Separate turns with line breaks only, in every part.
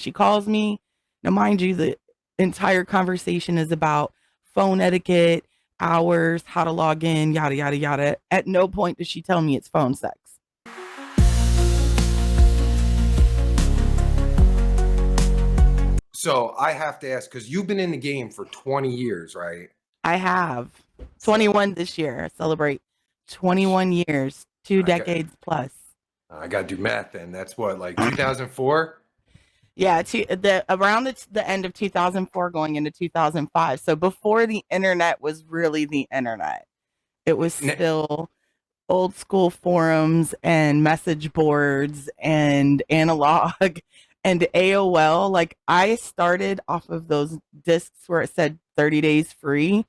She calls me. Now, mind you, the entire conversation is about phone etiquette, hours, how to log in, yada, yada, yada. At no point does she tell me it's phone sex.
So I have to ask, because you've been in the game for 20 years, right?
I have 21 this year. I celebrate 21 years, 2 decades plus.
I got to do math then. That's what, like 2004?
Yeah, around the end of 2004 going into 2005. So before the internet was really the internet. It was still old school forums and message boards and analog and AOL. Like, I started off of those discs where it said 30 days free,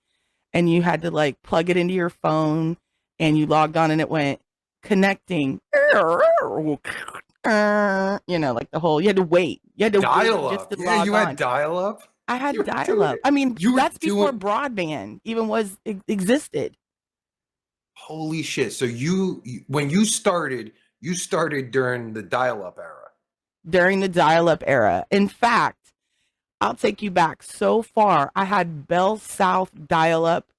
and you had to like plug it into your phone, and you logged on and it went connecting. You know, like the whole, you had to wait. You had to
dial
wait
up.
just to
Yeah,
log
you
on.
had dial up.
I had dial up. I mean, that's before broadband even existed.
Holy shit. So when you started during the dial-up era.
During the dial-up era. In fact, I'll take you back so far. I had Bell South dial-up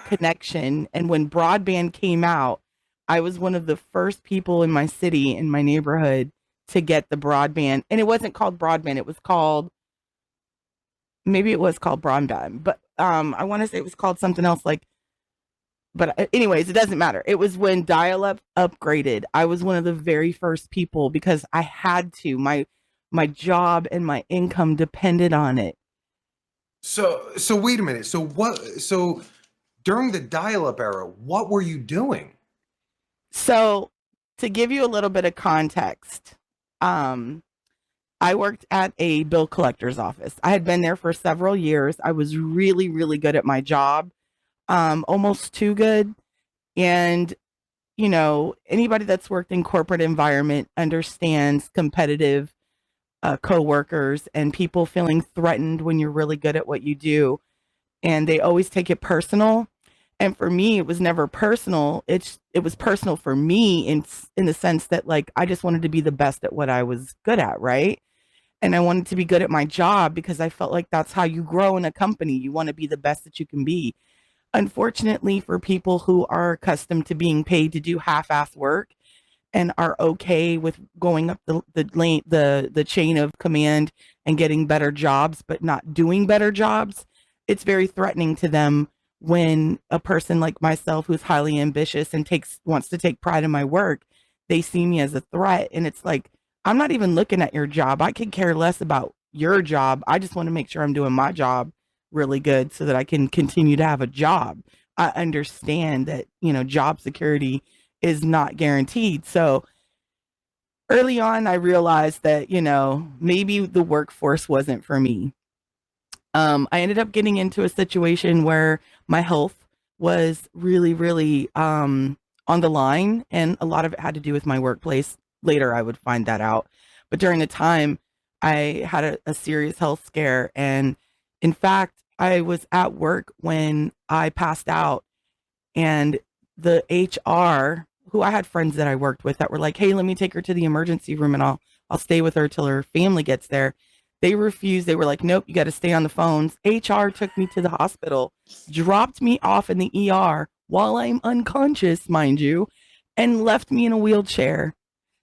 connection, and when broadband came out, I was one of the first people in my city, in my neighborhood, to get the broadband. And it wasn't called broadband. It was called, maybe it was called broadband, but I want to say it was called something else, like, but anyways, it doesn't matter. It was when dial-up upgraded. I was one of the very first people because I had to. My job and my income depended on it.
So wait a minute. So during the dial-up era, what were you doing?
So to give you a little bit of context, I worked at a bill collector's office. I had been there for several years. I was really, really good at my job. Almost too good. And, you know, anybody that's worked in corporate environment understands competitive coworkers and people feeling threatened when you're really good at what you do. And they always take it personal. And for me, it was never personal. It was personal for me in the sense that, like, I just wanted to be the best at what I was good at, right? And I wanted to be good at my job because I felt like that's how you grow in a company. You want to be the best that you can be. Unfortunately, for people who are accustomed to being paid to do half-ass work and are okay with going up the chain of command and getting better jobs, but not doing better jobs, it's very threatening to them when a person like myself, who's highly ambitious and wants to take pride in my work, they see me as a threat. And it's like, I'm not even looking at your job. I could care less about your job. I just want to make sure I'm doing my job really good so that I can continue to have a job. I understand that, you know, job security is not guaranteed. So early on, I realized that, you know, maybe the workforce wasn't for me. I ended up getting into a situation where my health was really, really on the line, and a lot of it had to do with my workplace. Later, I would find that out. But during the time, I had a serious health scare, and in fact, I was at work when I passed out, and the HR, who I had friends that I worked with that were like, hey, let me take her to the emergency room and I'll stay with her till her family gets there. They refused. They were like, nope, you got to stay on the phones. HR took me to the hospital, dropped me off in the ER while I'm unconscious, mind you, and left me in a wheelchair.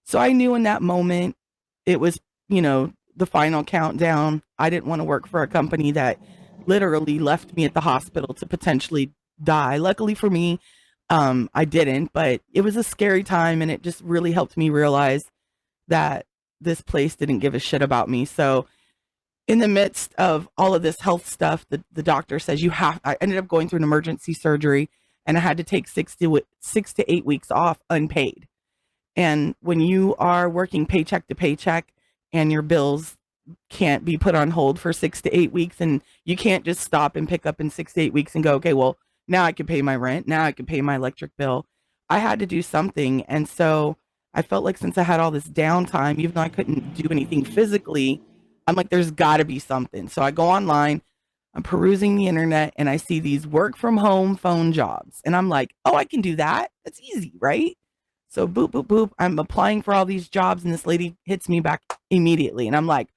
So I knew in that moment it was, you know, the final countdown. I didn't want to work for a company that literally left me at the hospital to potentially die. Luckily for me, I didn't, but it was a scary time, and it just really helped me realize that this place didn't give a shit about me. So in the midst of all of this health stuff, the doctor says I ended up going through an emergency surgery, and I had to take 6 to 8 weeks off unpaid. And when you are working paycheck to paycheck and your bills can't be put on hold for 6 to 8 weeks, and you can't just stop and pick up in 6 to 8 weeks and go, okay, well, now I can pay my rent. Now I can pay my electric bill. I had to do something. And so I felt like since I had all this downtime, even though I couldn't do anything physically, I'm like, there's got to be something. So I go online, I'm perusing the internet, and I see these work from home phone jobs. And I'm like, oh, I can do that. That's easy, right? So boop, boop, boop. I'm applying for all these jobs, and this lady hits me back immediately. And I'm like,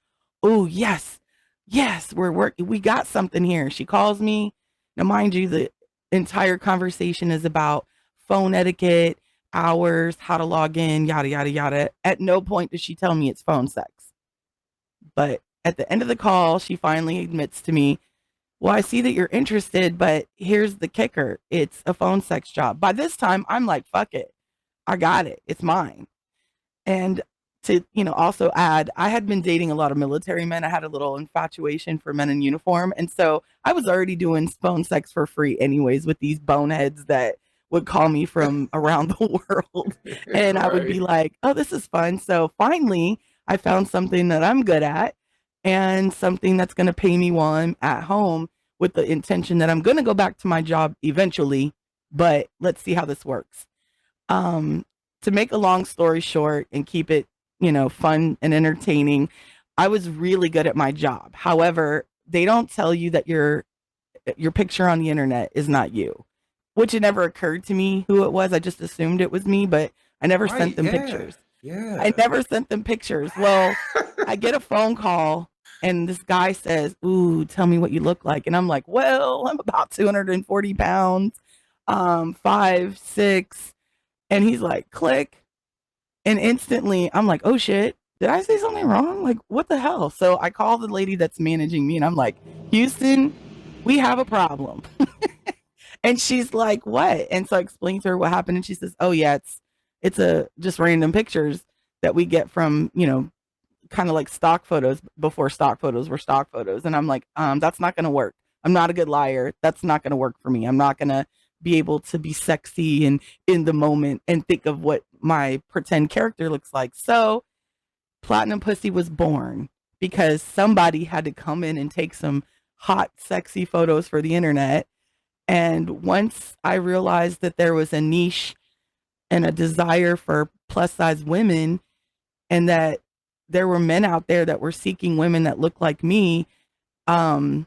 oh, yes, yes, we're working. We got something here. She calls me. Now, mind you, the entire conversation is about phone etiquette, hours, how to log in, yada, yada, yada. At no point does she tell me it's phone sex. But at the end of the call, she finally admits to me, well, I see that you're interested, but here's the kicker. It's a phone sex job. By this time, I'm like, fuck it. I got it. It's mine. And to, also add, I had been dating a lot of military men. I had a little infatuation for men in uniform. And so I was already doing phone sex for free anyways with these boneheads that would call me from around the world. And I would be like, oh, this is fun. So finally, I found something that I'm good at and something that's going to pay me while I'm at home, with the intention that I'm going to go back to my job eventually, but let's see how this works. To make a long story short and keep it, fun and entertaining, I was really good at my job. However, they don't tell you that your picture on the internet is not you, which it never occurred to me who it was. I just assumed it was me, but I never sent them pictures.
Yeah.
I never sent them pictures. Well, I get a phone call and this guy says, ooh, tell me what you look like. And I'm like, well, I'm about 240 pounds, 5'6". And he's like, click. And instantly I'm like, oh shit, did I say something wrong? Like, what the hell? So I call the lady that's managing me and I'm like, Houston, we have a problem. And she's like, what? And so I explained to her what happened. And she says, oh yeah, it's just random pictures that we get from, kind of like stock photos before stock photos were stock photos. And I'm like, that's not going to work. I'm not a good liar. That's not going to work for me. I'm not going to be able to be sexy and in the moment and think of what my pretend character looks like. So Platinum Puzzy was born because somebody had to come in and take some hot, sexy photos for the internet. And once I realized that there was a niche and a desire for plus size women, and that there were men out there that were seeking women that looked like me, Platinum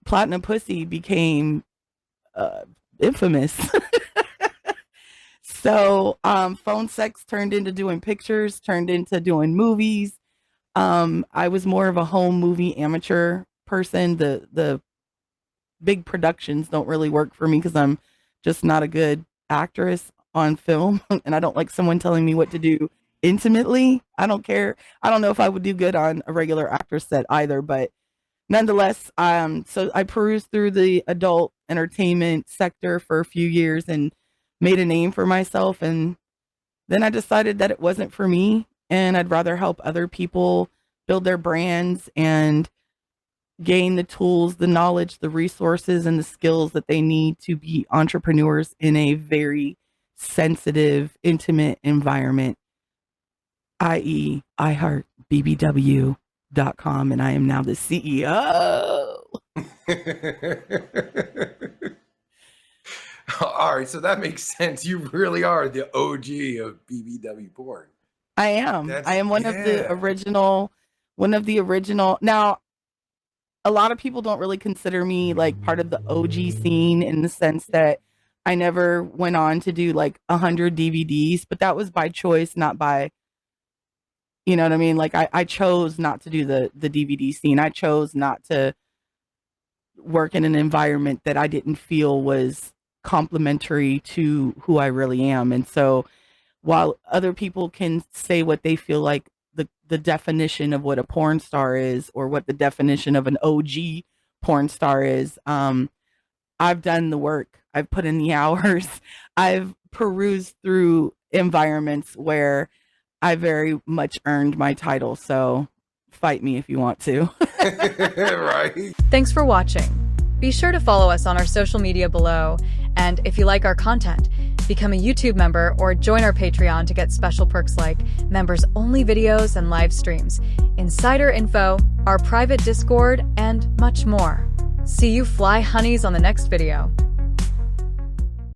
Puzzy became infamous. So phone sex turned into doing pictures, turned into doing movies. I was more of a home movie amateur person. The big productions don't really work for me because I'm just not a good actress on film, and I don't like someone telling me what to do intimately. I don't care. I don't know if I would do good on a regular actor set either, but nonetheless, so I perused through the adult entertainment sector for a few years and made a name for myself. And then I decided that it wasn't for me, and I'd rather help other people build their brands and gain the tools, the knowledge, the resources, and the skills that they need to be entrepreneurs in a very sensitive, intimate environment, i.e. iHeart BBW.com, and I am now the CEO.
All right, so that makes sense. You really are the OG of BBW porn.
I am. I am one of the original. Now, a lot of people don't really consider me like part of the OG scene, in the sense that I never went on to do like 100 DVDs, but that was by choice, not by, you know what I mean? Like I chose not to do the DVD scene. I chose not to work in an environment that I didn't feel was complementary to who I really am. And so while other people can say what they feel like the definition of what a porn star is, or what the definition of an OG porn star is, I've done the work. I've put in the hours. I've perused through environments where I very much earned my title. So fight me if you want to.
Right.
Thanks for watching. Be sure to follow us on our social media below. And if you like our content, become a YouTube member or join our Patreon to get special perks like members-only videos and live streams, insider info, our private Discord, and much more. See you fly honeys on the next video.